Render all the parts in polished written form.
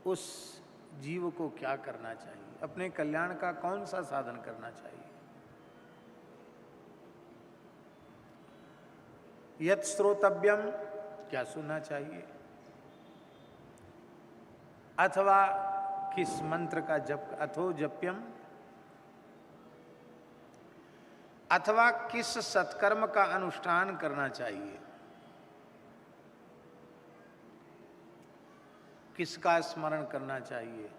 उस जीव को क्या करना चाहिए, अपने कल्याण का कौन सा साधन करना चाहिए। यत् श्रोतव्यम, क्या सुनना चाहिए, अथवा किस मंत्र का जप, अथो जप्यम, अथवा किस सत्कर्म का अनुष्ठान करना चाहिए, किसका स्मरण करना चाहिए,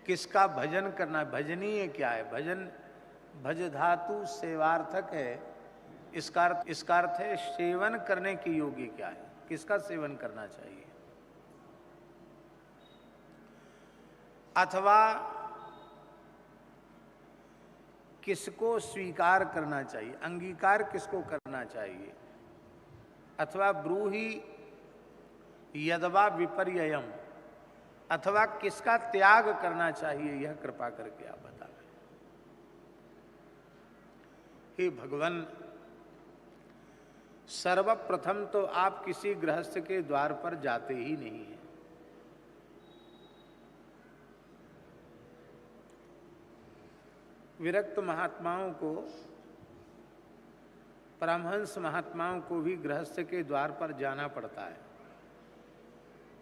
किसका भजन करना, भजनीय क्या है। भजन भज धातु सेवार्थक है, इसका अर्थ है सेवन करने की योग्य क्या है, किसका सेवन करना चाहिए। अथवा किसको स्वीकार करना चाहिए, अंगीकार किसको करना चाहिए। अथवा ब्रूहि यदवा विपर्ययम, अथवा किसका त्याग करना चाहिए, यह कृपा करके आप बता दें। हे भगवान, सर्वप्रथम तो आप किसी गृहस्थ के द्वार पर जाते ही नहीं हैं। विरक्त महात्माओं को, परमहंस महात्माओं को भी गृहस्थ के द्वार पर जाना पड़ता है,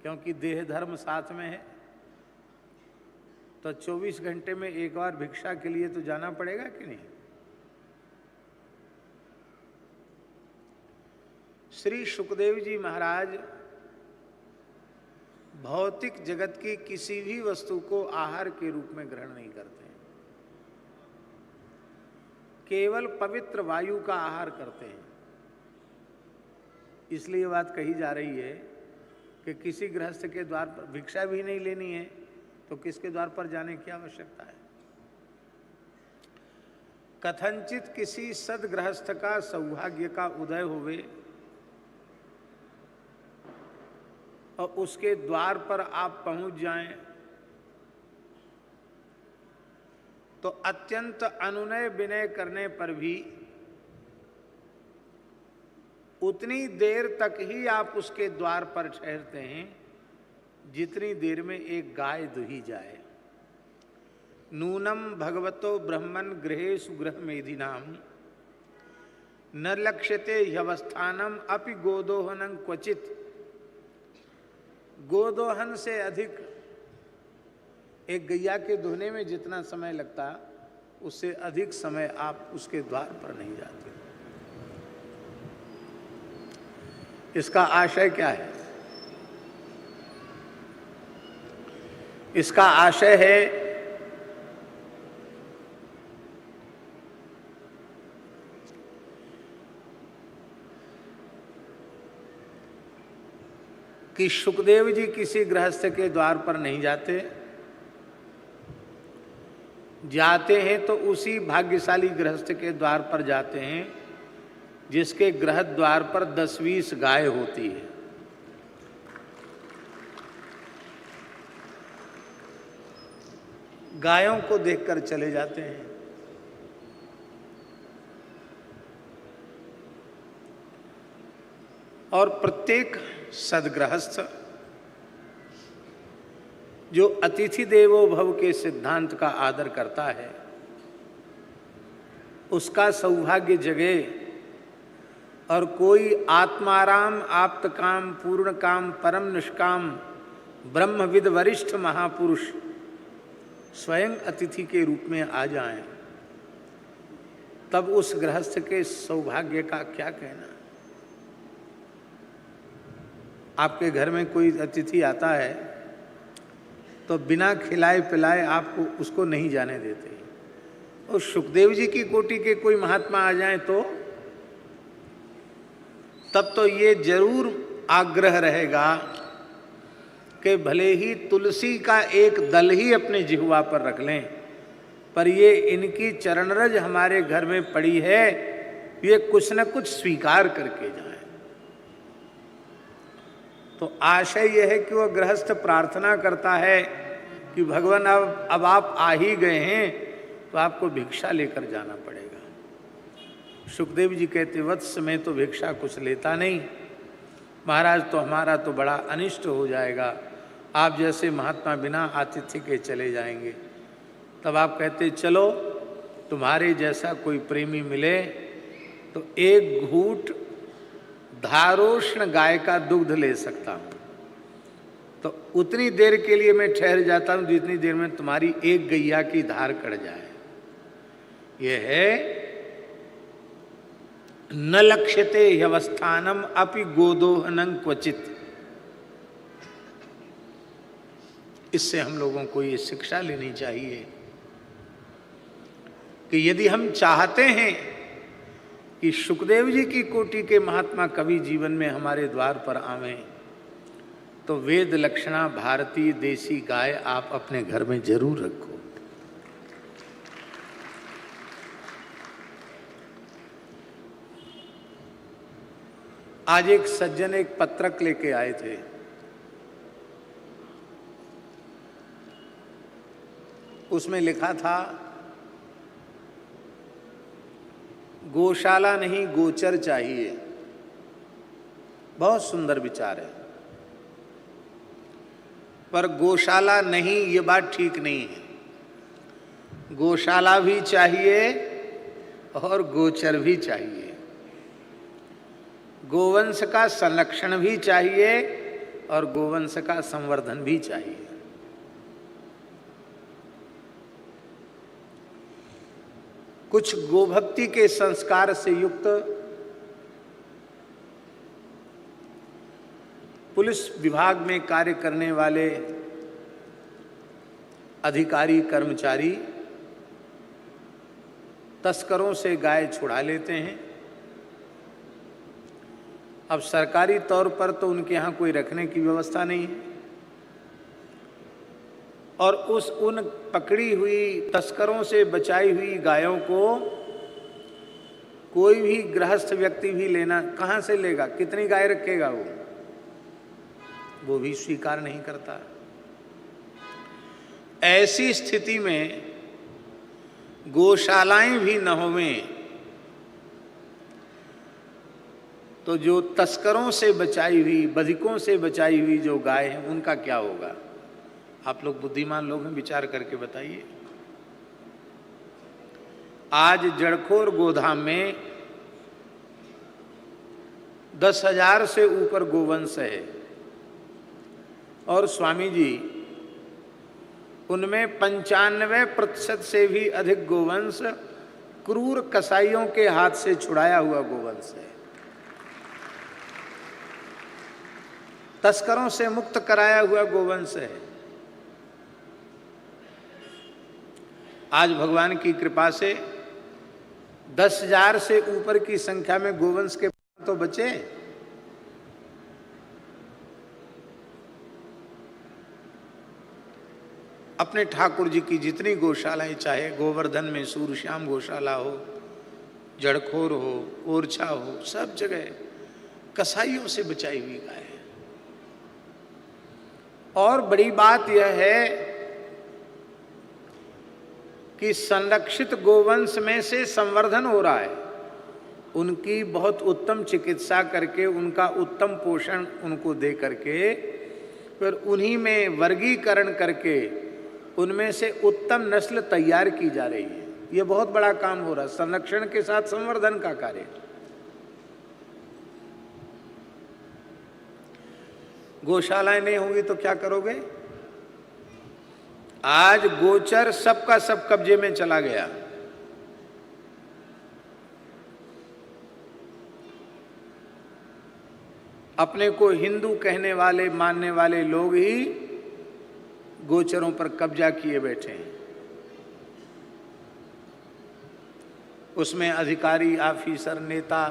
क्योंकि देह धर्म साथ में है। तो 24 घंटे में एक बार भिक्षा के लिए तो जाना पड़ेगा कि नहीं। श्री सुखदेव जी महाराज भौतिक जगत की किसी भी वस्तु को आहार के रूप में ग्रहण नहीं करते, केवल पवित्र वायु का आहार करते हैं। इसलिए ये बात कही जा रही है कि किसी गृहस्थ के द्वार पर भिक्षा भी नहीं लेनी है तो किसके द्वार पर जाने की आवश्यकता है। कथनचित किसी सदगृहस्थ का सौभाग्य का उदय होवे और उसके द्वार पर आप पहुंच जाएं तो अत्यंत अनुनय विनय करने पर भी उतनी देर तक ही आप उसके द्वार पर ठहरते हैं जितनी देर में एक गाय दुही जाए। नूनम भगवतो ब्रह्मन गृहेषु गृह मेधिनाम न लक्ष्यते ह्यवस्थानम अपि गोदोहनं क्वचित। गोदोहन से अधिक एक गैया के दुहने में जितना समय लगता, उससे अधिक समय आप उसके द्वार पर नहीं जाते। इसका आशय क्या है? इसका आशय है कि सुखदेव जी किसी गृहस्थ के द्वार पर नहीं जाते, जाते हैं तो उसी भाग्यशाली गृहस्थ के द्वार पर जाते हैं जिसके गृह द्वार पर 10-20 गाय होती है। गायों को देखकर चले जाते हैं। और प्रत्येक सदगृहस्थ जो अतिथि देवो भव के सिद्धांत का आदर करता है, उसका सौभाग्य जगे और कोई आत्माराम आप्त काम पूर्ण काम परम निष्काम ब्रह्मविद वरिष्ठ महापुरुष स्वयं अतिथि के रूप में आ जाएं, तब उस गृहस्थ के सौभाग्य का क्या कहना। आपके घर में कोई अतिथि आता है तो बिना खिलाए पिलाए आपको उसको नहीं जाने देते। और सुखदेव जी की कोटि के कोई महात्मा आ जाएं तो तब तो ये जरूर आग्रह रहेगा कि भले ही तुलसी का एक दल ही अपने जिह्वा पर रख लें, पर ये इनकी चरणरज हमारे घर में पड़ी है, ये कुछ न कुछ स्वीकार करके जाए। तो आशय यह है कि वह गृहस्थ प्रार्थना करता है कि भगवान अब आप आ ही गए हैं तो आपको भिक्षा लेकर जाना पड़ेगा। सुखदेव जी कहते, वत्स मैं तो भिक्षा कुछ लेता नहीं, महाराज तो हमारा तो बड़ा अनिष्ट हो जाएगा, आप जैसे महात्मा बिना आतिथ्य के चले जाएंगे। तब आप कहते चलो तुम्हारे जैसा कोई प्रेमी मिले तो एक घूंट धारोष्ण गाय का दुग्ध ले सकता हूँ, तो उतनी देर के लिए मैं ठहर जाता हूँ जितनी देर में तुम्हारी एक गैया की धार कट जाए। यह है न लक्ष्यते ह्यवस्थानम अपि गोदोहनं क्वचित। इससे हम लोगों को ये शिक्षा लेनी चाहिए कि यदि हम चाहते हैं कि शुकदेव जी की कोटि के महात्मा कवि जीवन में हमारे द्वार पर आवें, तो वेद लक्षणा भारतीय देसी गाय आप अपने घर में जरूर रखो। आज एक सज्जन एक पत्रक लेके आए थे, उसमें लिखा था गौशाला नहीं गोचर चाहिए। बहुत सुंदर विचार है, पर गौशाला नहीं ये बात ठीक नहीं है। गौशाला भी चाहिए और गोचर भी चाहिए, गोवंश का संरक्षण भी चाहिए और गोवंश का संवर्धन भी चाहिए। कुछ गोभक्ति के संस्कार से युक्त पुलिस विभाग में कार्य करने वाले अधिकारी कर्मचारी तस्करों से गाय छुड़ा लेते हैं। अब सरकारी तौर पर तो उनके यहाँ कोई रखने की व्यवस्था नहीं है, और उन पकड़ी हुई तस्करों से बचाई हुई गायों को कोई भी गृहस्थ व्यक्ति भी लेना कहाँ से लेगा, कितनी गाय रखेगा वो भी स्वीकार नहीं करता। ऐसी स्थिति में गौशालाएं भी न होवें तो जो तस्करों से बचाई हुई, बधिकों से बचाई हुई जो गाय है उनका क्या होगा? आप लोग बुद्धिमान लोग हैं, विचार करके बताइए। आज जड़खोर गोधाम में 10,000 से ऊपर गोवंश है, और स्वामी जी उनमें 95% से भी अधिक गोवंश क्रूर कसाईयों के हाथ से छुड़ाया हुआ गोवंश है, तस्करों से मुक्त कराया हुआ गोवंश है। आज भगवान की कृपा से 10,000 से ऊपर की संख्या में गोवंश के तो बचे। अपने ठाकुर जी की जितनी गौशालाएं, चाहे गोवर्धन में सूरश्याम गौशाला हो, जड़खोर हो, ओरछा हो, सब जगह कसाईयों से बचाई हुई गाय है। और बड़ी बात यह है कि संरक्षित गोवंश में से संवर्धन हो रहा है, उनकी बहुत उत्तम चिकित्सा करके, उनका उत्तम पोषण उनको दे करके, फिर उन्हीं में वर्गीकरण करके उनमें से उत्तम नस्ल तैयार की जा रही है। ये बहुत बड़ा काम हो रहा है, संरक्षण के साथ संवर्धन का कार्य। गौशालाएं नहीं होंगी तो क्या करोगे? आज गोचर सबका सब कब्जे में चला गया। अपने को हिंदू कहने वाले, मानने वाले लोग ही गोचरों पर कब्जा किए बैठे हैं। उसमें अधिकारी, ऑफिसर, नेता,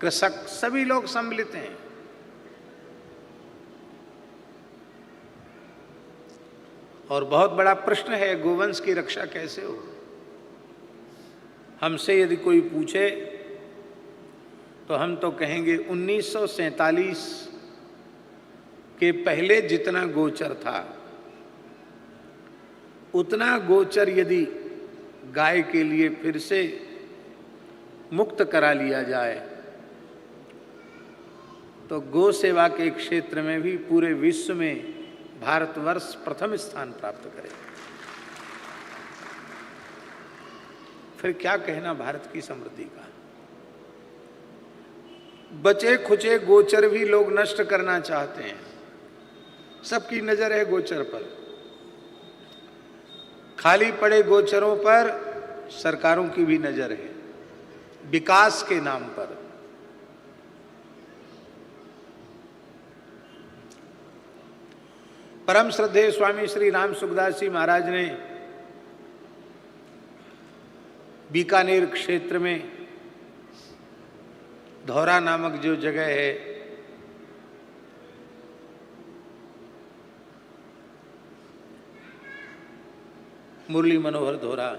कृषक सभी लोग सम्मिलित हैं। और बहुत बड़ा प्रश्न है, गोवंश की रक्षा कैसे हो? हमसे यदि कोई पूछे तो हम तो कहेंगे 1947 के पहले जितना गोचर था उतना गोचर यदि गाय के लिए फिर से मुक्त करा लिया जाए तो गो सेवा के क्षेत्र में भी पूरे विश्व में भारतवर्ष प्रथम स्थान प्राप्त करे। फिर क्या कहना भारत की समृद्धि का। बचे खुचे गोचर भी लोग नष्ट करना चाहते हैं। सबकी नजर है गोचर पर, खाली पड़े गोचरों पर सरकारों की भी नजर है, विकास के नाम पर। परम श्रद्धेय स्वामी श्री राम सुखदास जी महाराज ने बीकानेर क्षेत्र में धौरा नामक जो जगह है, मुरली मनोहर धौरा,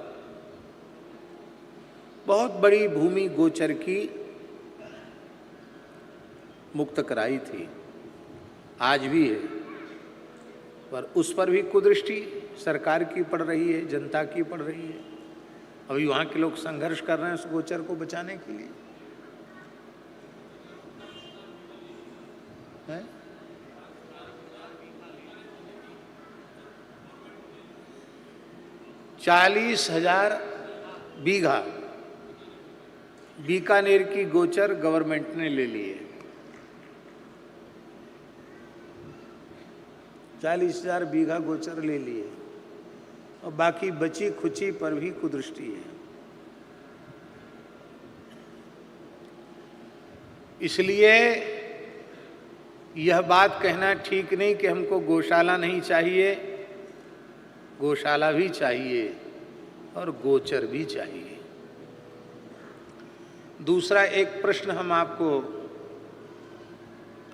बहुत बड़ी भूमि गोचर की मुक्त कराई थी, आज भी है, पर उस पर भी कुदृष्टि सरकार की पड़ रही है, जनता की पड़ रही है। अभी वहाँ के लोग संघर्ष कर रहे हैं उस गोचर को बचाने के लिए। है? ₹40,000 बीघा बीकानेर की गोचर गवर्नमेंट ने ले लिए। 40,000 बीघा गोचर ले लिए और बाकी बची खुची पर भी कुदृष्टि है। इसलिए यह बात कहना ठीक नहीं कि हमको गौशाला नहीं चाहिए, गौशाला भी चाहिए और गोचर भी चाहिए। दूसरा एक प्रश्न हम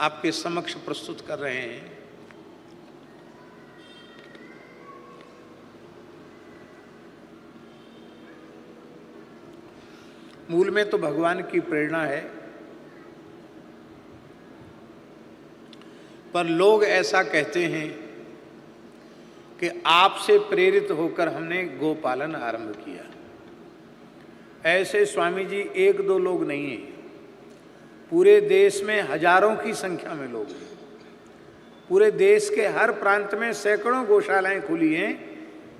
आपके समक्ष प्रस्तुत कर रहे हैं। मूल में तो भगवान की प्रेरणा है, पर लोग ऐसा कहते हैं कि आपसे प्रेरित होकर हमने गोपालन आरंभ किया। ऐसे स्वामी जी एक दो लोग नहीं हैं, पूरे देश में हजारों की संख्या में लोग हैं। पूरे देश के हर प्रांत में सैकड़ों गौशालाएं खुली हैं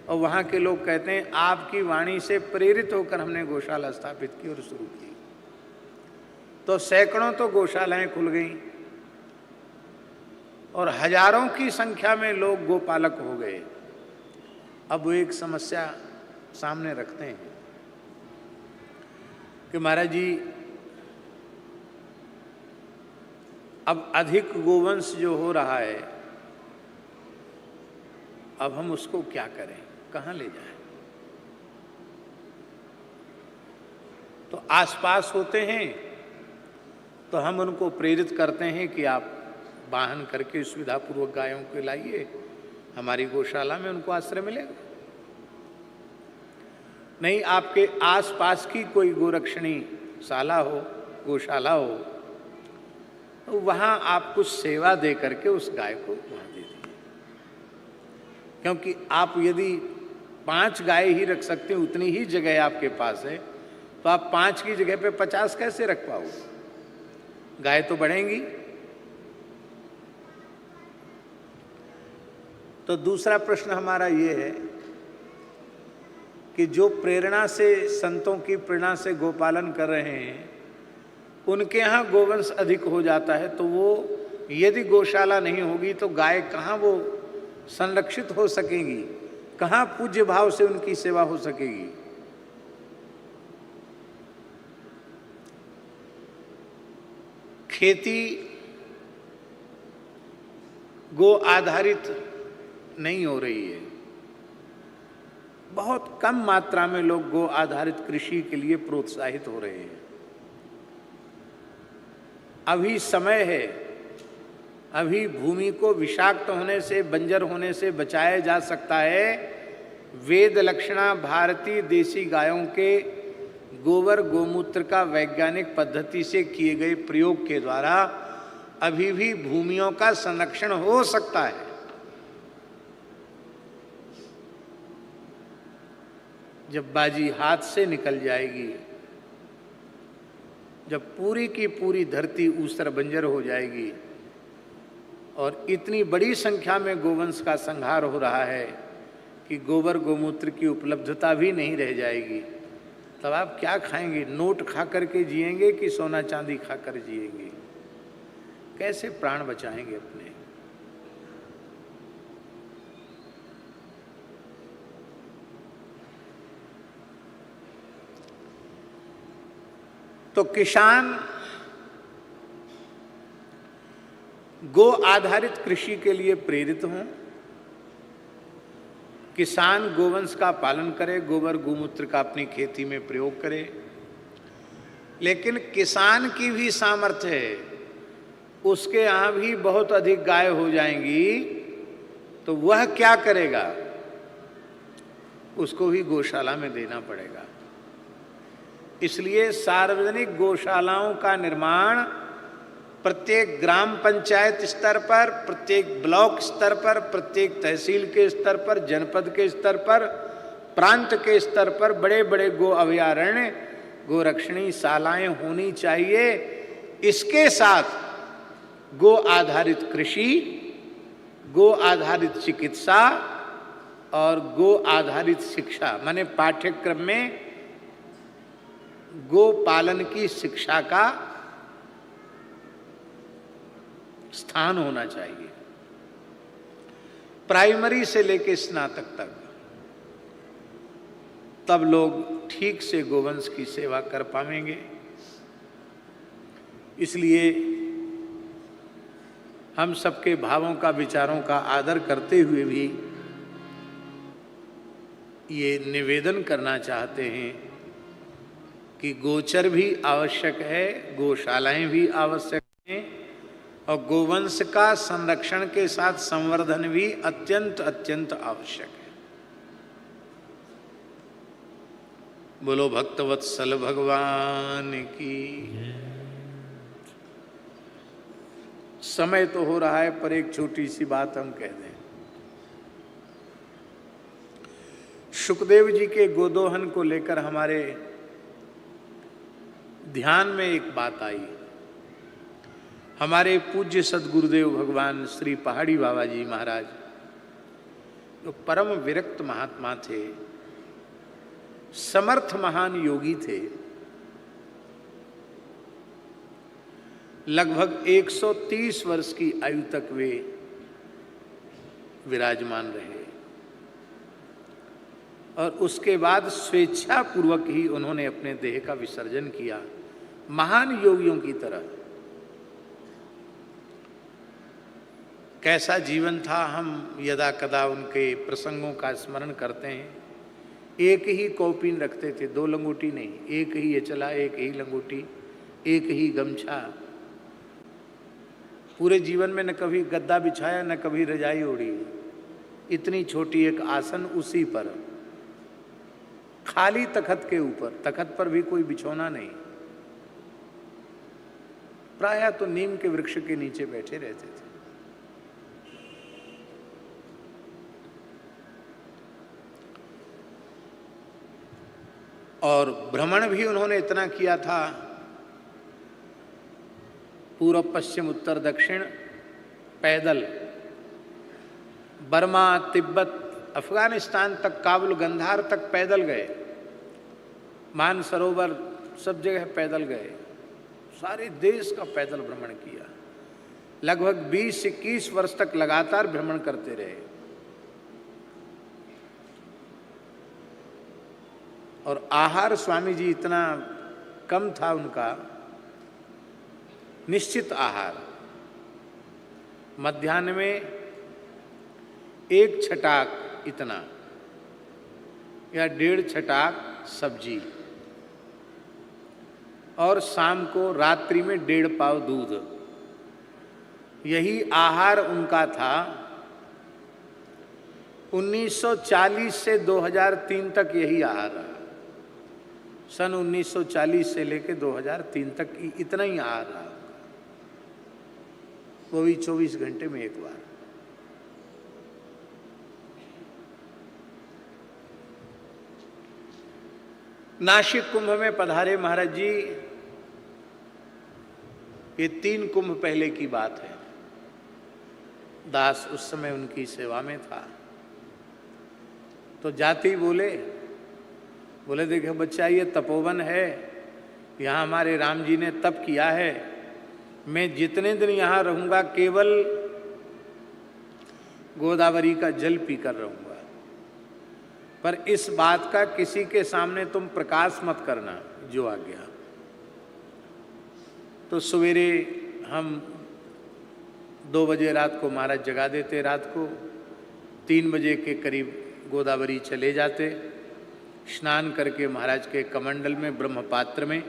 और वहाँ के लोग कहते हैं आपकी वाणी से प्रेरित होकर हमने गौशाला स्थापित की और शुरू की। तो सैकड़ों तो गौशालाएं खुल गई और हजारों की संख्या में लोग गोपालक हो गए। अब वो एक समस्या सामने रखते हैं कि महाराज जी अब अधिक गोवंश जो हो रहा है, अब हम उसको क्या करें, कहाँ ले जाएं? तो आसपास होते हैं तो हम उनको प्रेरित करते हैं कि आप वाहन करके सुविधापूर्वक गायों को लाइए, हमारी गौशाला में उनको आश्रय मिलेगा। नहीं, आपके आसपास की कोई गोरक्षणी शाला हो, गौशाला हो, तो वहाँ आप कुछ सेवा दे करके उस गाय को वहाँ दे दीजिए। क्योंकि आप यदि 5 गाय ही रख सकते हैं, उतनी ही जगह आपके पास है, तो आप 5 की जगह पे 50 कैसे रख पाओगे? गाय तो बढ़ेंगी। तो दूसरा प्रश्न हमारा ये है कि जो प्रेरणा से, संतों की प्रेरणा से गोपालन कर रहे हैं, उनके यहाँ गोवंश अधिक हो जाता है, तो वो यदि गौशाला नहीं होगी तो गाय कहाँ वो संरक्षित हो सकेंगी, कहाँ पूज्य भाव से उनकी सेवा हो सकेगी? खेती गो आधारित नहीं हो रही है। बहुत कम मात्रा में लोग गो आधारित कृषि के लिए प्रोत्साहित हो रहे हैं। अभी समय है, अभी भूमि को विषाक्त होने से, बंजर होने से बचाया जा सकता है। वेद लक्षणा भारतीय देसी गायों के गोबर गोमूत्र का वैज्ञानिक पद्धति से किए गए प्रयोग के द्वारा अभी भी भूमियों का संरक्षण हो सकता है। जब बाजी हाथ से निकल जाएगी जब पूरी की पूरी धरती ऊसर बंजर हो जाएगी और इतनी बड़ी संख्या में गोवंश का संहार हो रहा है कि गोबर गोमूत्र की उपलब्धता भी नहीं रह जाएगी, तब आप क्या खाएंगे? नोट खा करके जिएंगे कि सोना चांदी खाकर जिएंगे? कैसे प्राण बचाएंगे अपने? तो किसान गो आधारित कृषि के लिए प्रेरित हों, किसान गोवंश का पालन करे, गोबर गोमूत्र का अपनी खेती में प्रयोग करे। लेकिन किसान की भी सामर्थ्य है, उसके यहाँ भी बहुत अधिक गाय हो जाएंगी, तो वह क्या करेगा? उसको भी गौशाला में देना पड़ेगा। इसलिए सार्वजनिक गौशालाओं का निर्माण प्रत्येक ग्राम पंचायत स्तर पर, प्रत्येक ब्लॉक स्तर पर, प्रत्येक तहसील के स्तर पर, जनपद के स्तर पर, प्रांत के स्तर पर बड़े बड़े गो अभयारण्य, गोरक्षणी शालाएं होनी चाहिए। इसके साथ गो आधारित कृषि, गो आधारित चिकित्सा और गो आधारित शिक्षा, माने पाठ्यक्रम में गो पालन की शिक्षा का स्थान होना चाहिए, प्राइमरी से लेकर स्नातक तक। तब लोग ठीक से गोवंश की सेवा कर पाएंगे। इसलिए हम सबके भावों का, विचारों का आदर करते हुए भी ये निवेदन करना चाहते हैं कि गोचर भी आवश्यक है, गौशालाएं भी आवश्यक हैं और गोवंश का संरक्षण के साथ संवर्धन भी अत्यंत अत्यंत आवश्यक है। बोलो भक्तवत्सल भगवान की। समय तो हो रहा है, पर एक छोटी सी बात हम कह दें। शुकदेव जी के गोदोहन को लेकर हमारे ध्यान में एक बात आई। हमारे पूज्य सदगुरुदेव भगवान श्री पहाड़ी बाबा जी महाराज, जो परम विरक्त महात्मा थे, समर्थ महान योगी थे, लगभग 130 वर्ष की आयु तक वे विराजमान रहे और उसके बाद स्वेच्छा पूर्वक ही उन्होंने अपने देह का विसर्जन किया, महान योगियों की तरह। कैसा जीवन था, हम यदा कदा उनके प्रसंगों का स्मरण करते हैं। एक ही कौपीन रखते थे, 2 लंगोटी नहीं, एक ही ये चला, एक ही लंगोटी, एक ही गमछा। पूरे जीवन में न कभी गद्दा बिछाया, न कभी रजाई ओढ़ी। इतनी छोटी एक आसन, उसी पर खाली तखत के ऊपर, तखत पर भी कोई बिछौना नहीं। प्रायः तो नीम के वृक्ष के नीचे बैठे रहते थे। और भ्रमण भी उन्होंने इतना किया था, पूर्व पश्चिम उत्तर दक्षिण पैदल, बर्मा, तिब्बत, अफगानिस्तान तक, काबुल, गंधार तक पैदल गए, मानसरोवर, सब जगह पैदल गए, सारे देश का पैदल भ्रमण किया। लगभग 20-21 वर्ष तक लगातार भ्रमण करते रहे। और आहार स्वामी जी इतना कम था उनका, निश्चित आहार, मध्याह्न में 1 छटाक इतना या 1.5 छटाक सब्जी, और शाम को रात्रि में 1.5 पाव दूध। यही आहार उनका था 1940 से 2003 तक। यही आहार रहा। सन 1940 से लेकर 2003 तक इतना ही आहार रहा, वो भी 24 घंटे में एक बार। नासिक कुंभ में पधारे महाराज जी, ये 3 कुंभ पहले की बात है। दास उस समय उनकी सेवा में था। तो जाते ही बोले देखो बच्चा, ये तपोवन है, यहाँ हमारे राम जी ने तप किया है, मैं जितने दिन यहाँ रहूँगा केवल गोदावरी का जल पीकर रहूँगा, पर इस बात का किसी के सामने तुम प्रकाश मत करना, जो आ गया। तो सवेरे हम 2 बजे रात को महाराज जगा देते, रात को 3 बजे के करीब गोदावरी चले जाते, स्नान करके महाराज के कमंडल में ब्रह्म पात्र में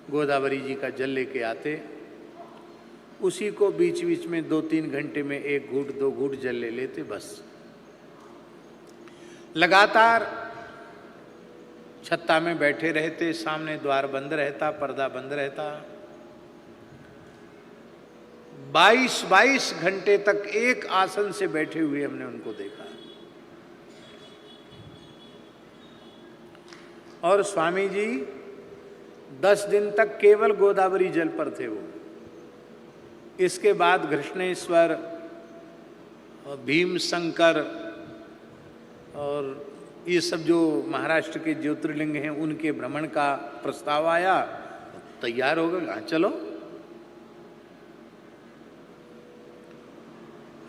गोदावरी जी का जल लेके आते, उसी को बीच बीच में 2-3 घंटे में 1 घूंट 2 घूंट जल ले लेते, बस। लगातार छत्ता में बैठे रहते, सामने द्वार बंद रहता, पर्दा बंद रहता। 22 घंटे तक एक आसन से बैठे हुए हमने उनको देखा। और स्वामी जी 10 दिन तक केवल गोदावरी जल पर थे वो। इसके बाद घृष्णेश्वर और भीम शंकर और ये सब जो महाराष्ट्र के ज्योतिर्लिंग हैं उनके भ्रमण का प्रस्ताव आया, तैयार हो गए, हाँ चलो।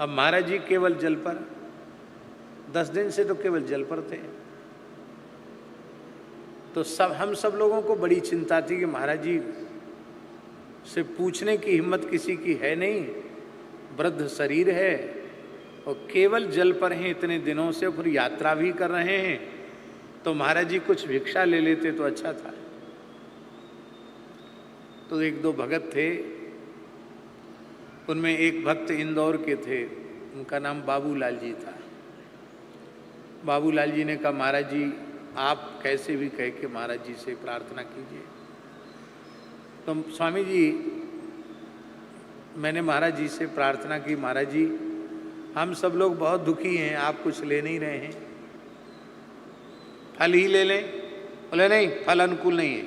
अब महाराज जी केवल जल पर, 10 दिन से तो केवल जल पर थे। तो हम सब लोगों को बड़ी चिंता थी कि महाराज जी से पूछने की हिम्मत किसी की है नहीं, वृद्ध शरीर है और केवल जल पर हैं इतने दिनों से, फिर यात्रा भी कर रहे हैं, तो महाराज जी कुछ भिक्षा ले लेते तो अच्छा था। तो 1-2 भगत थे, उनमें एक भक्त इंदौर के थे, उनका नाम बाबूलाल जी था। बाबूलाल जी ने कहा महाराज जी आप कैसे भी कह के महाराज जी से प्रार्थना कीजिए। तो स्वामी जी, मैंने महाराज जी से प्रार्थना की, महाराज जी हम सब लोग बहुत दुखी हैं, आप कुछ ले नहीं रहे हैं, फल ही ले लें। बोले नहीं, फल अनुकूल नहीं है।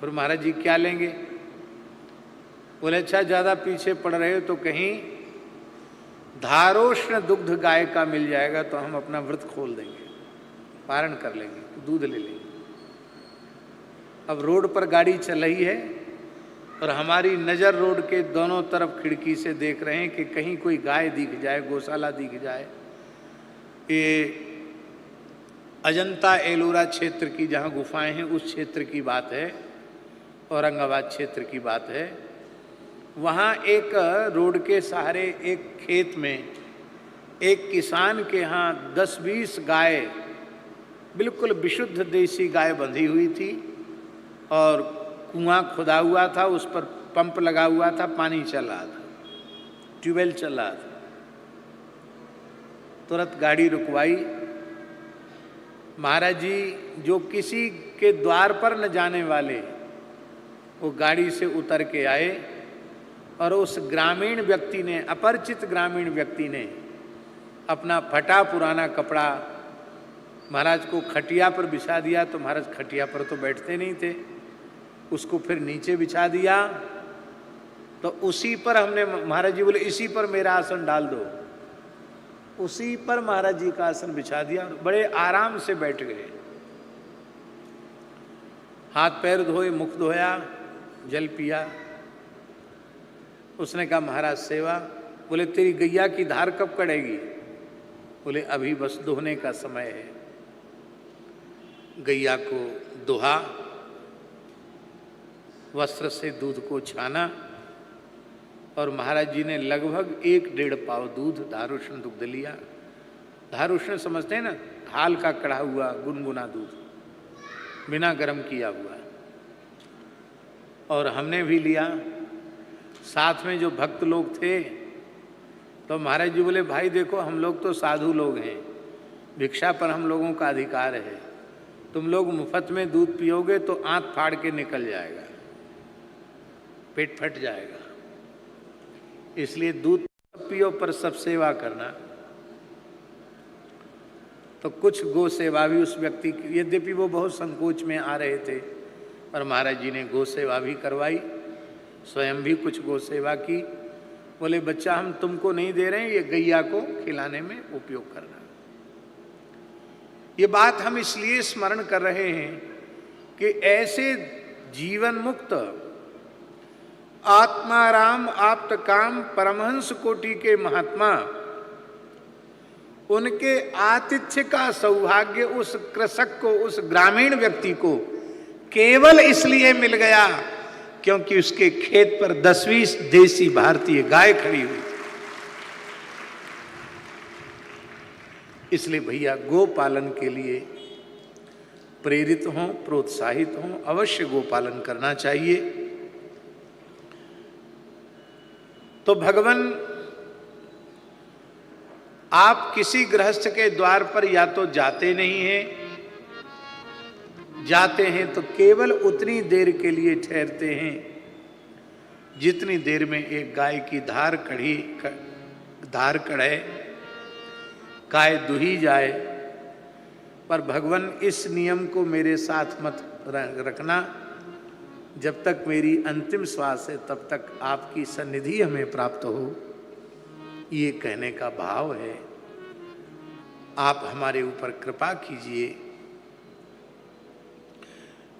और महाराज जी क्या लेंगे? बोले अच्छा ज़्यादा पीछे पड़ रहे हो तो कहीं धारोष्ण दुग्ध गाय का मिल जाएगा तो हम अपना व्रत खोल देंगे, पारण कर लेंगे, दूध ले लेंगे। अब रोड पर गाड़ी चल रही है और हमारी नज़र रोड के दोनों तरफ खिड़की से देख रहे हैं कि कहीं कोई गाय दिख जाए, गौशाला दिख जाए। ये अजंता एलोरा क्षेत्र की जहाँ गुफाएं हैं उस क्षेत्र की बात है, औरंगाबाद क्षेत्र की बात है। वहाँ एक रोड के सहारे एक खेत में एक किसान के यहाँ 10-20 गाय, बिल्कुल विशुद्ध देसी गाय बंधी हुई थी और कुआं खुदा हुआ था, उस पर पंप लगा हुआ था, पानी चल रहा था, ट्यूबवेल चल रहा था। तुरंत गाड़ी रुकवाई। महाराज जी जो किसी के द्वार पर न जाने वाले, वो गाड़ी से उतर के आए और उस ग्रामीण व्यक्ति ने, अपरिचित ग्रामीण व्यक्ति ने अपना फटा पुराना कपड़ा महाराज को खटिया पर बिछा दिया। तो महाराज खटिया पर तो बैठते नहीं थे, उसको फिर नीचे बिछा दिया। तो उसी पर हमने, महाराज जी बोले इसी पर मेरा आसन डाल दो, उसी पर महाराज जी का आसन बिछा दिया और बड़े आराम से बैठ गए। हाथ पैर धोए, मुख धोया, जल पिया। उसने कहा महाराज सेवा। बोले तेरी गैया की धार कब कड़ेगी? बोले अभी बस दोहने का समय है। गैया को दोहा, वस्त्र से दूध को छाना और महाराज जी ने लगभग 1-1.5 पाव दूध धारुष्ण दुग्ध लिया। धारुष्ण समझते हैं ना, हाल का कढ़ा हुआ गुनगुना दूध, बिना गर्म किया हुआ। और हमने भी लिया। साथ में जो भक्त लोग थे, तो महाराज जी बोले भाई देखो हम लोग तो साधु लोग हैं, भिक्षा पर हम लोगों का अधिकार है, तुम लोग मुफ्त में दूध पियोगे तो आंत फाड़ के निकल जाएगा, पेट फट जाएगा, इसलिए दूध पियो पर सब सेवा करना। तो कुछ गो सेवा भी उस व्यक्ति की, यद्यपि वो बहुत संकोच में आ रहे थे, और महाराज जी ने गौ सेवा भी करवाई, स्वयं भी कुछ गौ सेवा की। बोले बच्चा हम तुमको नहीं दे रहे हैं, ये गैया को खिलाने में उपयोग करना। ये बात हम इसलिए स्मरण कर रहे हैं कि ऐसे जीवन मुक्त आत्माराम आप्त काम परमहंस कोटि के महात्मा, उनके आतिथ्य का सौभाग्य उस कृषक को, उस ग्रामीण व्यक्ति को केवल इसलिए मिल गया क्योंकि उसके खेत पर 10-20 देसी भारतीय गाय खड़ी हुई। इसलिए भैया गो पालन के लिए प्रेरित हों, प्रोत्साहित हों, अवश्य गो पालन करना चाहिए। तो भगवान, आप किसी गृहस्थ के द्वार पर या तो जाते नहीं हैं, जाते हैं तो केवल उतनी देर के लिए ठहरते हैं जितनी देर में एक गाय की धार कढ़े, गाय दुही जाए। पर भगवान इस नियम को मेरे साथ मत रखना, जब तक मेरी अंतिम श्वास है तब तक आपकी सन्निधि हमें प्राप्त हो, ये कहने का भाव है। आप हमारे ऊपर कृपा कीजिए।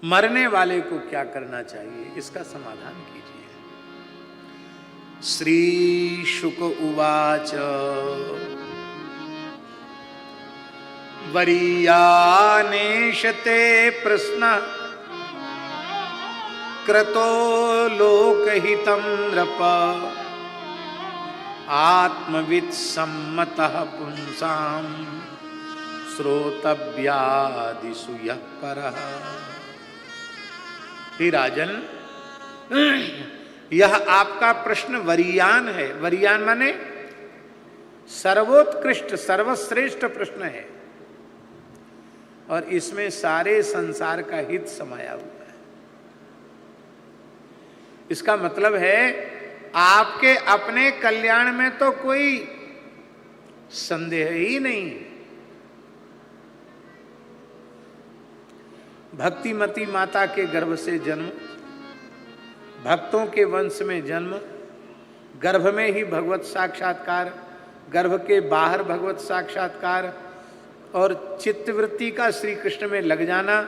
मरने वाले को क्या करना चाहिए, इसका समाधान कीजिए। श्री शुक उवाच वरीयानेशते प्रश्न क्रतो लोकहितं नृप आत्मवित् सम्मतः पुंसां श्रोतव्यादिषु यः परः। हे राजन, यह आपका प्रश्न वरीयान है। वरीयान माने सर्वोत्कृष्ट, सर्वश्रेष्ठ प्रश्न है और इसमें सारे संसार का हित समाया हुआ है। इसका मतलब है आपके अपने कल्याण में तो कोई संदेह ही नहीं। भक्तिमती माता के गर्भ से जन्म, भक्तों के वंश में जन्म, गर्भ में ही भगवत साक्षात्कार, गर्भ के बाहर भगवत साक्षात्कार और चित्तवृत्ति का श्री कृष्ण में लग जाना,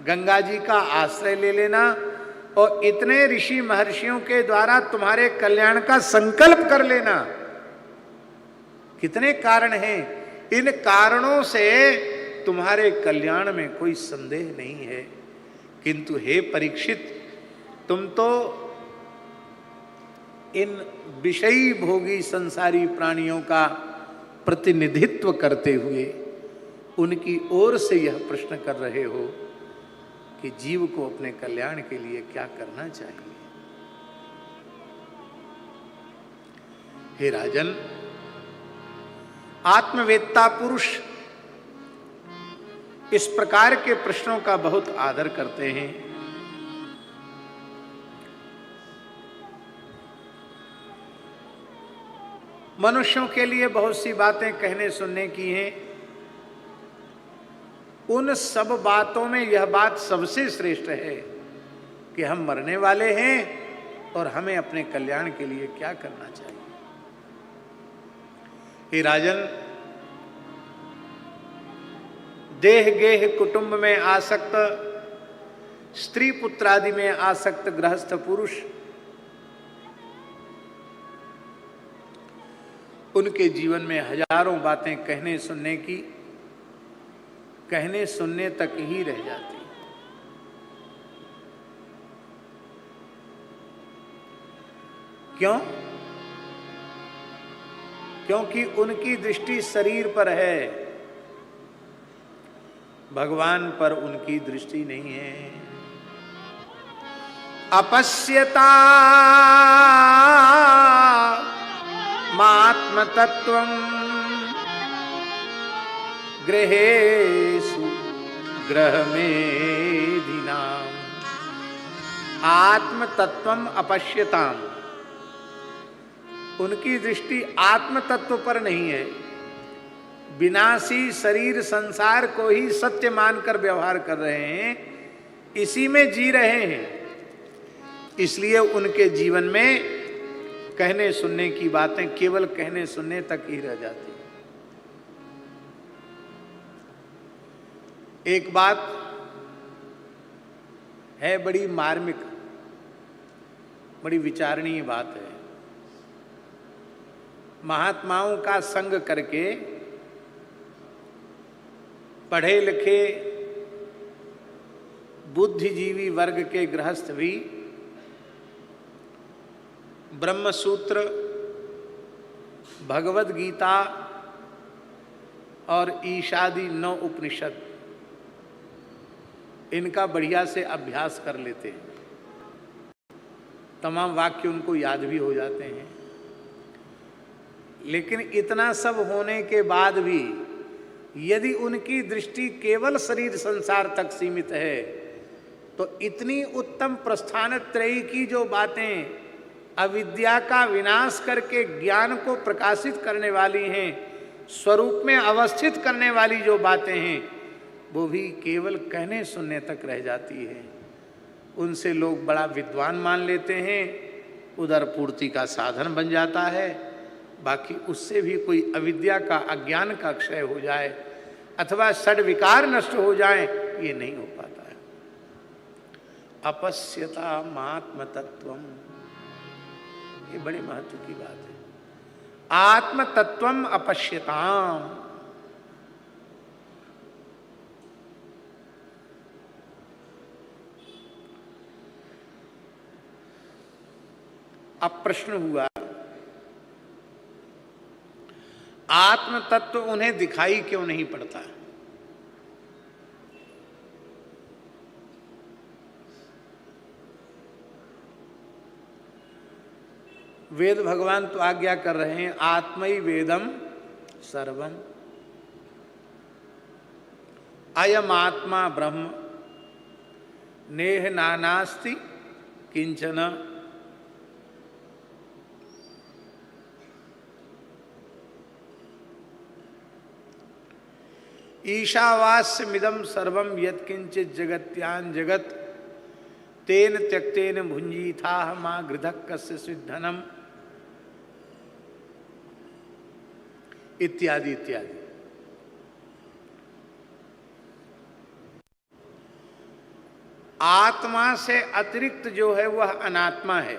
गंगा जी का आश्रय ले लेना और इतने ऋषि महर्षियों के द्वारा तुम्हारे कल्याण का संकल्प कर लेना। कितने कारण हैं, इन कारणों से तुम्हारे कल्याण में कोई संदेह नहीं है। किंतु हे परीक्षित, तुम तो इन विषयी भोगी संसारी प्राणियों का प्रतिनिधित्व करते हुए उनकी ओर से यह प्रश्न कर रहे हो कि जीव को अपने कल्याण के लिए क्या करना चाहिए। हे राजन, आत्मवेत्ता पुरुष इस प्रकार के प्रश्नों का बहुत आदर करते हैं। मनुष्यों के लिए बहुत सी बातें कहने सुनने की हैं, उन सब बातों में यह बात सबसे श्रेष्ठ है कि हम मरने वाले हैं और हमें अपने कल्याण के लिए क्या करना चाहिए। हे राजन, देह गेह कुटुंब में आसक्त, स्त्री पुत्र आदि में आसक्त गृहस्थ पुरुष, उनके जीवन में हजारों बातें कहने सुनने तक ही रह जाती। क्यों? क्योंकि उनकी दृष्टि शरीर पर है, भगवान पर उनकी दृष्टि नहीं है। अपश्यता मात्म तत्वं गृहेषु ग्रहमेधिनाम् आत्म तत्वम अपश्यताम। उनकी दृष्टि आत्म तत्व पर नहीं है, विनाशी शरीर संसार को ही सत्य मानकर व्यवहार कर रहे हैं। इसी में जी रहे हैं, इसलिए उनके जीवन में कहने सुनने की बातें केवल कहने सुनने तक ही रह जाती हैं। एक बात है बड़ी मार्मिक, बड़ी विचारणीय बात है। महात्माओं का संग करके पढ़े लिखे बुद्धिजीवी वर्ग के गृहस्थ भी ब्रह्मसूत्र, भगवद गीता और ईशादी 9 उपनिषद इनका बढ़िया से अभ्यास कर लेते हैं। तमाम वाक्य उनको याद भी हो जाते हैं। लेकिन इतना सब होने के बाद भी यदि उनकी दृष्टि केवल शरीर संसार तक सीमित है, तो इतनी उत्तम प्रस्थान त्रयी की जो बातें अविद्या का विनाश करके ज्ञान को प्रकाशित करने वाली हैं, स्वरूप में अवस्थित करने वाली जो बातें हैं, वो भी केवल कहने सुनने तक रह जाती है। उनसे लोग बड़ा विद्वान मान लेते हैं, उदर पूर्ति का साधन बन जाता है। बाकी उससे भी कोई अविद्या का, अज्ञान का क्षय हो जाए अथवा षड विकार नष्ट हो जाए, ये नहीं हो पाता है। अपश्यता आत्म तत्वम, ये बड़े महत्व की बात है। आत्म तत्वम अपश्यताम। अब प्रश्न हुआ, आत्म तत्व उन्हें दिखाई क्यों नहीं पड़ता? वेद भगवान तो आज्ञा कर रहे हैं, आत्मै वेदम सर्वम, अयम आत्मा ब्रह्म, नेह नानास्ति किंचन। ईशावास्य मिदम सर्वम यत्किंचित जगत्यान जगत तेन त्यक्तेन भुंजीथा मां गृधक कस्य सिद्धनम, इत्यादि इत्यादि। आत्मा से अतिरिक्त जो है वह अनात्मा है।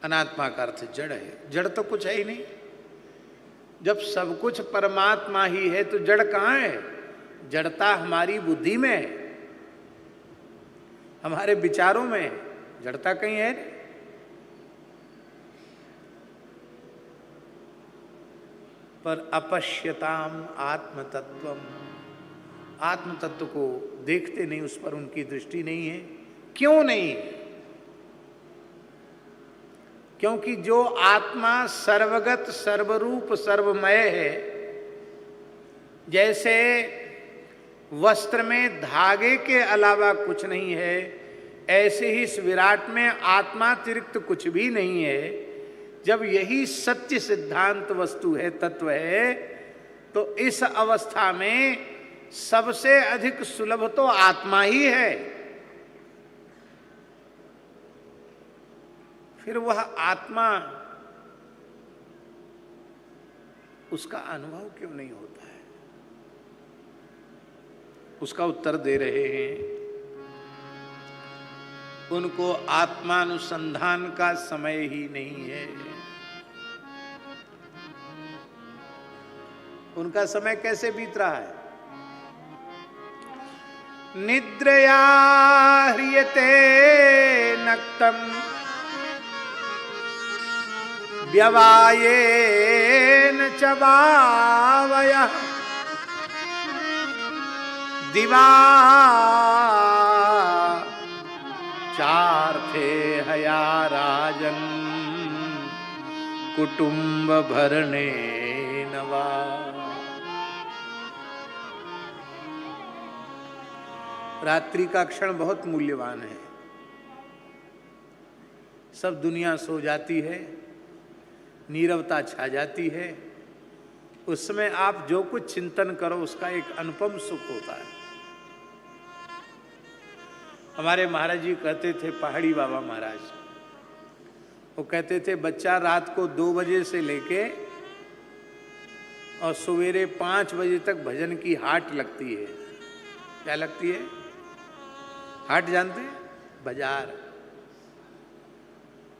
अनात्मा का अर्थ जड़ है। जड़ तो कुछ है ही नहीं। जब सब कुछ परमात्मा ही है तो जड़ कहाँ है? जड़ता हमारी बुद्धि में है, हमारे विचारों में है, जड़ता कहीं है नहीं। पर अपश्यताम आत्मतत्वम, आत्मतत्व को देखते नहीं, उस पर उनकी दृष्टि नहीं है। क्यों नहीं? क्योंकि जो आत्मा सर्वगत, सर्वरूप, सर्वमय है, जैसे वस्त्र में धागे के अलावा कुछ नहीं है, ऐसे ही इस विराट में आत्मातिरिक्त कुछ भी नहीं है। जब यही सत्य सिद्धांत वस्तु है, तत्व है, तो इस अवस्था में सबसे अधिक सुलभ तो आत्मा ही है। फिर वह आत्मा, उसका अनुभव क्यों नहीं होता है? उसका उत्तर दे रहे हैं, उनको आत्मानुसंधान का समय ही नहीं है। उनका समय कैसे बीत रहा है? निद्रया ह्रियते नक्तम व्यवायेन च वावयः दिवा चार्थे हया राजन कुटुंब भरणे नवा। रात्रि का क्षण बहुत मूल्यवान है। सब दुनिया सो जाती है, नीरवता छा जाती है। उस समय आप जो कुछ चिंतन करो उसका एक अनुपम सुख होता है। हमारे महाराज जी कहते थे, पहाड़ी बाबा महाराज, वो कहते थे बच्चा रात को 2 बजे से लेके और सवेरे 5 बजे तक भजन की हाट लगती है। क्या लगती है? हाट जानते हैं? बाजार।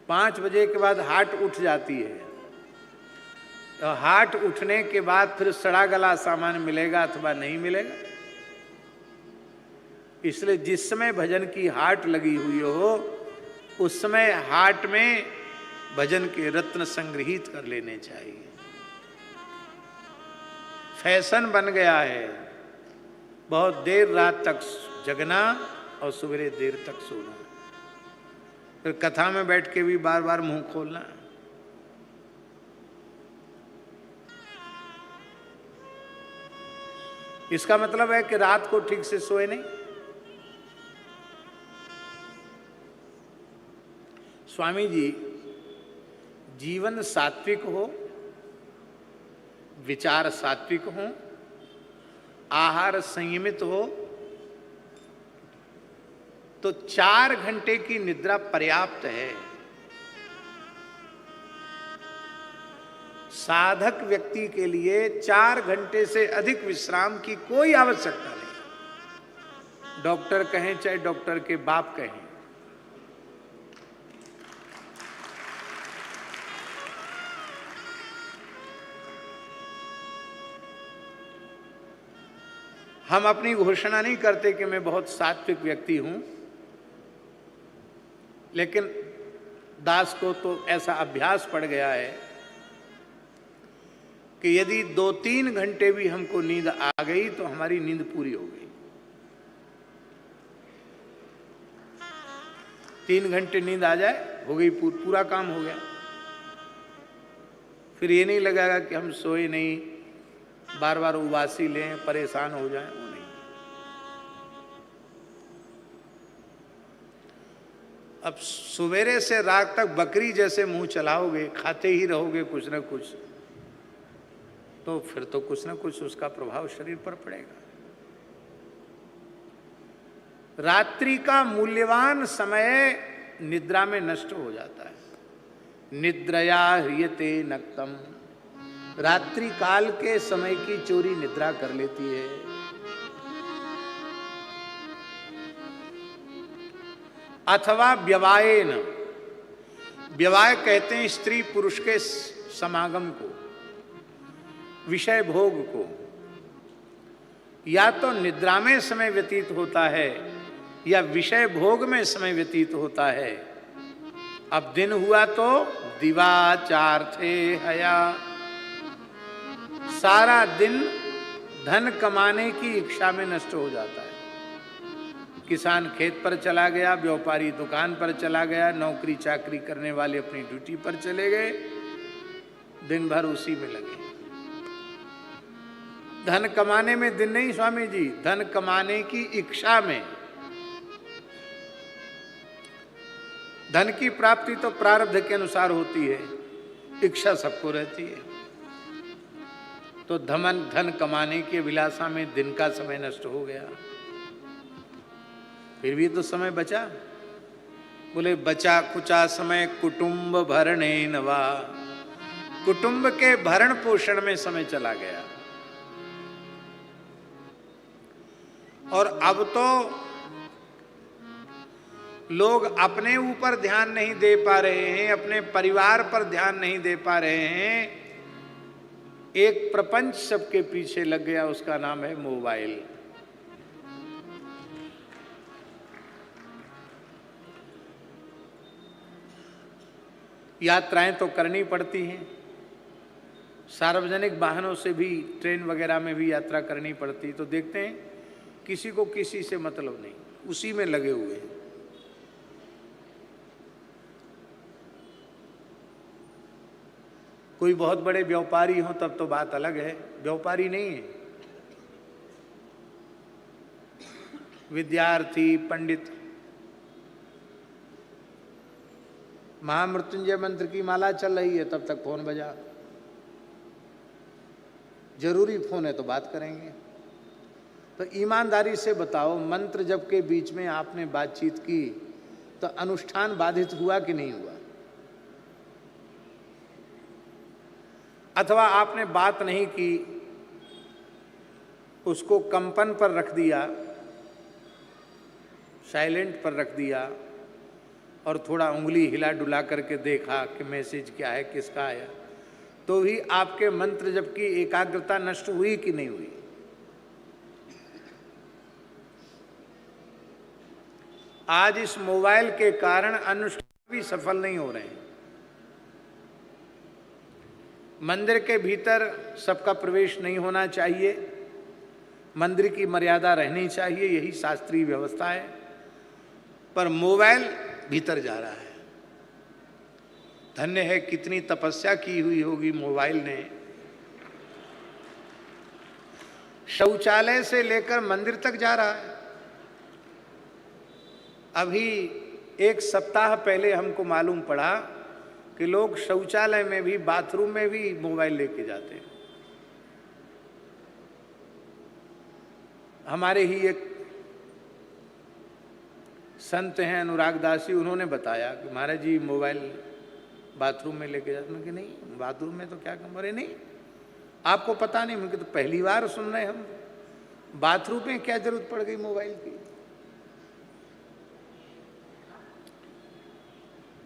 5 बजे के बाद हाट उठ जाती है और हाट उठने के बाद फिर सड़ा गला सामान मिलेगा अथवा नहीं मिलेगा। इसलिए जिस समय भजन की हाट लगी हुई हो उस समय हाट में भजन के रत्न संग्रहित कर लेने चाहिए। फैशन बन गया है बहुत देर रात तक जगना और सवेरे देर तक सोना, फिर कथा में बैठ के भी बार बार मुंह खोलना। इसका मतलब है कि रात को ठीक से सोए नहीं। स्वामी जी, जीवन सात्विक हो, विचार सात्विक हो, आहार संयमित हो तो 4 घंटे की निद्रा पर्याप्त है। साधक व्यक्ति के लिए 4 घंटे से अधिक विश्राम की कोई आवश्यकता नहीं। डॉक्टर कहें चाहे डॉक्टर के बाप कहें, हम अपनी घोषणा नहीं करते कि मैं बहुत सात्विक व्यक्ति हूं, लेकिन दास को तो ऐसा अभ्यास पड़ गया है कि यदि 2-3 घंटे भी हमको नींद आ गई तो हमारी नींद पूरी हो गई। 3 घंटे नींद आ जाए, हो गई, पूरा काम हो गया। फिर ये नहीं लगेगा कि हम सोए नहीं, बार बार उबासी लें, परेशान हो जाएं, वो नहीं। अब सवेरे से रात तक बकरी जैसे मुंह चलाओगे, खाते ही रहोगे कुछ ना कुछ, तो फिर तो कुछ ना कुछ उसका प्रभाव शरीर पर पड़ेगा। रात्रि का मूल्यवान समय निद्रा में नष्ट हो जाता है। निद्रया ह्रियते नक्तम, रात्रि काल के समय की चोरी निद्रा कर लेती है। अथवा व्यवायेन, व्यवाय कहते हैं स्त्री पुरुष के समागम को, विषय भोग को। या तो निद्रा में समय व्यतीत होता है या विषय भोग में समय व्यतीत होता है। अब दिन हुआ तो दिवाचार्थे हया, सारा दिन धन कमाने की इच्छा में नष्ट हो जाता है। किसान खेत पर चला गया, व्यापारी दुकान पर चला गया, नौकरी चाकरी करने वाले अपनी ड्यूटी पर चले गए, दिन भर उसी में लगे। धन कमाने में दिन नहीं स्वामी जी, धन कमाने की इच्छा में। धन की प्राप्ति तो प्रारब्ध के अनुसार होती है, इच्छा सबको रहती है। तो धन कमाने की अभिलाषा में दिन का समय नष्ट हो गया। फिर भी तो समय बचा। बोले बचा कुचा समय कुटुंब भरणे नवा, कुटुंब के भरण पोषण में समय चला गया। और अब तो लोग अपने ऊपर ध्यान नहीं दे पा रहे हैं, अपने परिवार पर ध्यान नहीं दे पा रहे हैं। एक प्रपंच सबके पीछे लग गया, उसका नाम है मोबाइल। यात्राएं तो करनी पड़ती हैं, सार्वजनिक वाहनों से भी, ट्रेन वगैरह में भी यात्रा करनी पड़ती, तो देखते हैं किसी को किसी से मतलब नहीं, उसी में लगे हुए हैं। कोई बहुत बड़े व्यापारी हो तब तो बात अलग है, व्यापारी नहीं है, विद्यार्थी, पंडित। महामृत्युंजय मंत्र की माला चल रही है तब तक फोन बजा, जरूरी फोन है तो बात करेंगे। तो ईमानदारी से बताओ, मंत्र जप के बीच में आपने बातचीत की तो अनुष्ठान बाधित हुआ कि नहीं हुआ? अथवा आपने बात नहीं की, उसको कंपन पर रख दिया, साइलेंट पर रख दिया और थोड़ा उंगली हिला डुला करके देखा कि मैसेज क्या है, किसका आया, तो भी आपके मंत्र जप की एकाग्रता नष्ट हुई कि नहीं हुई? आज इस मोबाइल के कारण अनुष्ठान भी सफल नहीं हो रहे हैं। मंदिर के भीतर सबका प्रवेश नहीं होना चाहिए, मंदिर की मर्यादा रहनी चाहिए, यही शास्त्रीय व्यवस्था है, पर मोबाइल भीतर जा रहा है। धन्य है, कितनी तपस्या की हुई होगी मोबाइल ने। शौचालय से लेकर मंदिर तक जा रहा है। अभी एक सप्ताह पहले हमको मालूम पड़ा कि लोग शौचालय में भी, बाथरूम में भी मोबाइल लेके जाते हैं। हमारे ही एक संत हैं अनुराग दासी, उन्होंने बताया कि महाराज जी मोबाइल बाथरूम में लेके जाते। मैं कि नहीं, बाथरूम में तो क्या कम, अरे नहीं आपको पता नहीं। मैं कि तो पहली बार सुन रहे हम, बाथरूम में क्या जरूरत पड़ गई मोबाइल की?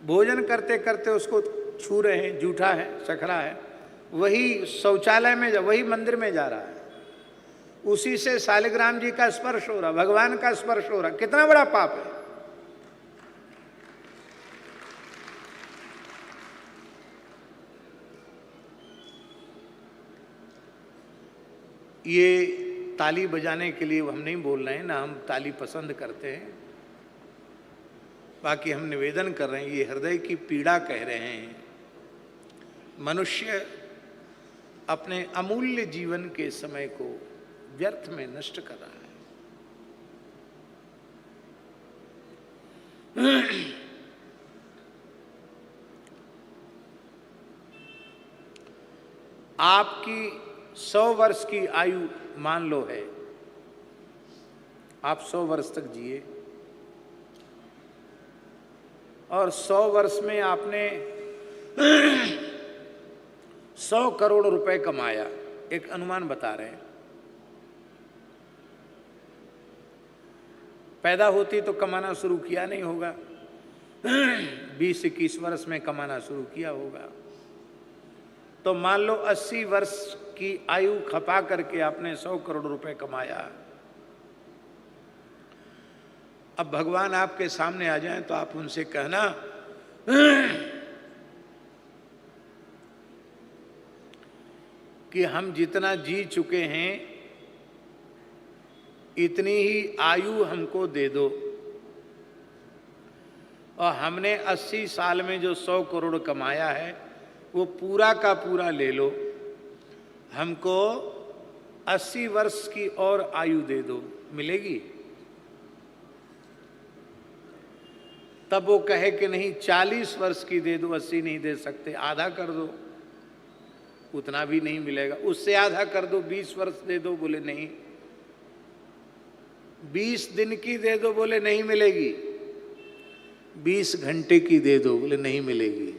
भोजन करते करते उसको छू रहे हैं, जूठा है, सखरा है, वही शौचालय में, वही मंदिर में जा रहा है, उसी से शालिग्राम जी का स्पर्श हो रहा, भगवान का स्पर्श हो रहा। कितना बड़ा पाप है। ये ताली बजाने के लिए हम नहीं बोल रहे हैं, ना हम ताली पसंद करते हैं, बाकी हम निवेदन कर रहे हैं, ये हृदय की पीड़ा कह रहे हैं। मनुष्य अपने अमूल्य जीवन के समय को व्यर्थ में नष्ट कर रहा है। आपकी 100 वर्ष की आयु मान लो है, आप 100 वर्ष तक जिए और 100 वर्ष में आपने 100 करोड़ रुपए कमाया, एक अनुमान बता रहे हैं। पैदा होती तो कमाना शुरू किया नहीं होगा, 20-21 वर्ष में कमाना शुरू किया होगा। तो मान लो 80 वर्ष की आयु खपा करके आपने 100 करोड़ रुपए कमाया। अब भगवान आपके सामने आ जाएं तो आप उनसे कहना कि हम जितना जी चुके हैं इतनी ही आयु हमको दे दो, और हमने 80 साल में जो 100 करोड़ कमाया है वो पूरा का पूरा ले लो, हमको 80 वर्ष की और आयु दे दो, मिलेगी? तब वो कहे कि नहीं 40 वर्ष की दे दो, 80 नहीं दे सकते, आधा कर दो, उतना भी नहीं मिलेगा। उससे आधा कर दो, 20 वर्ष दे दो, बोले नहीं। 20 दिन की दे दो, बोले नहीं मिलेगी। 20 घंटे की दे दो, बोले नहीं मिलेगी।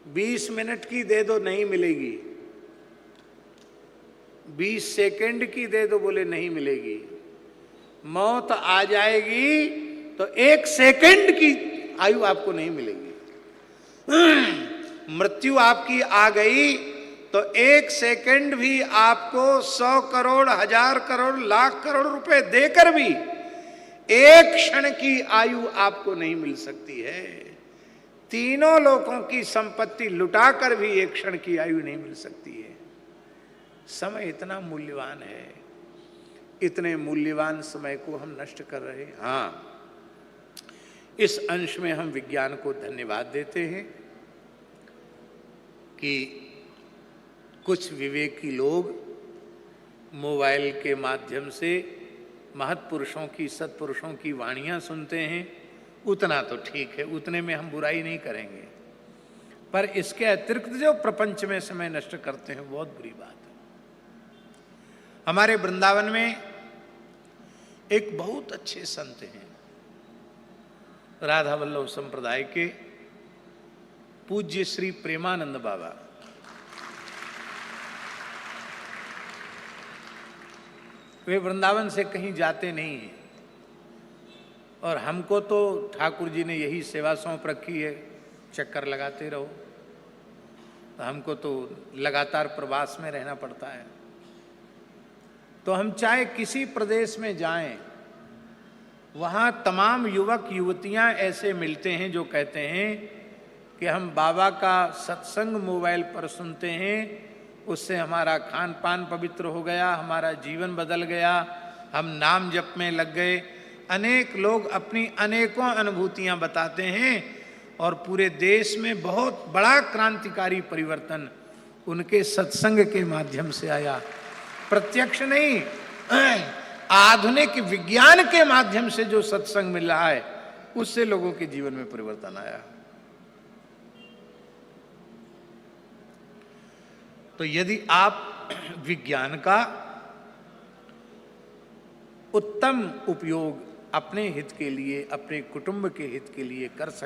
20 मिनट की दे दो, नहीं मिलेगी। 20 सेकंड की दे दो, बोले नहीं मिलेगी। मौत आ जाएगी तो 1 सेकंड की आयु आपको नहीं मिलेगी। मृत्यु आपकी आ गई तो 1 सेकंड भी आपको 100 करोड़, 1000 करोड़, लाख करोड़ रुपए देकर भी 1 क्षण की आयु आपको नहीं मिल सकती है। तीनों लोगों की संपत्ति लुटाकर भी 1 क्षण की आयु नहीं मिल सकती है। समय इतना मूल्यवान है, इतने मूल्यवान समय को हम नष्ट कर रहे हैं। हाँ, इस अंश में हम विज्ञान को धन्यवाद देते हैं कि कुछ विवेकी लोग मोबाइल के माध्यम से महत्पुरुषों की, सत्पुरुषों की वाणियां सुनते हैं। उतना तो ठीक है, उतने में हम बुराई नहीं करेंगे, पर इसके अतिरिक्त जो प्रपंच में समय नष्ट करते हैं बहुत बुरी बात है। हमारे वृंदावन में एक बहुत अच्छे संत हैं, राधा वल्लभ संप्रदाय के पूज्य श्री प्रेमानंद बाबा। वे वृंदावन से कहीं जाते नहीं हैं और हमको तो ठाकुर जी ने यही सेवा सौंप रखी है, चक्कर लगाते रहो। तो हमको तो लगातार प्रवास में रहना पड़ता है। तो हम चाहे किसी प्रदेश में जाएं, वहाँ तमाम युवक युवतियाँ ऐसे मिलते हैं जो कहते हैं कि हम बाबा का सत्संग मोबाइल पर सुनते हैं, उससे हमारा खान पान पवित्र हो गया, हमारा जीवन बदल गया, हम नाम जप में लग गए। अनेक लोग अपनी अनेकों अनुभूतियाँ बताते हैं और पूरे देश में बहुत बड़ा क्रांतिकारी परिवर्तन उनके सत्संग के माध्यम से आया। प्रत्यक्ष नहीं, आधुनिक विज्ञान के माध्यम से जो सत्संग मिल रहा है, उससे लोगों के जीवन में परिवर्तन आया। तो यदि आप विज्ञान का उत्तम उपयोग अपने हित के लिए, अपने कुटुंब के हित के लिए कर सकते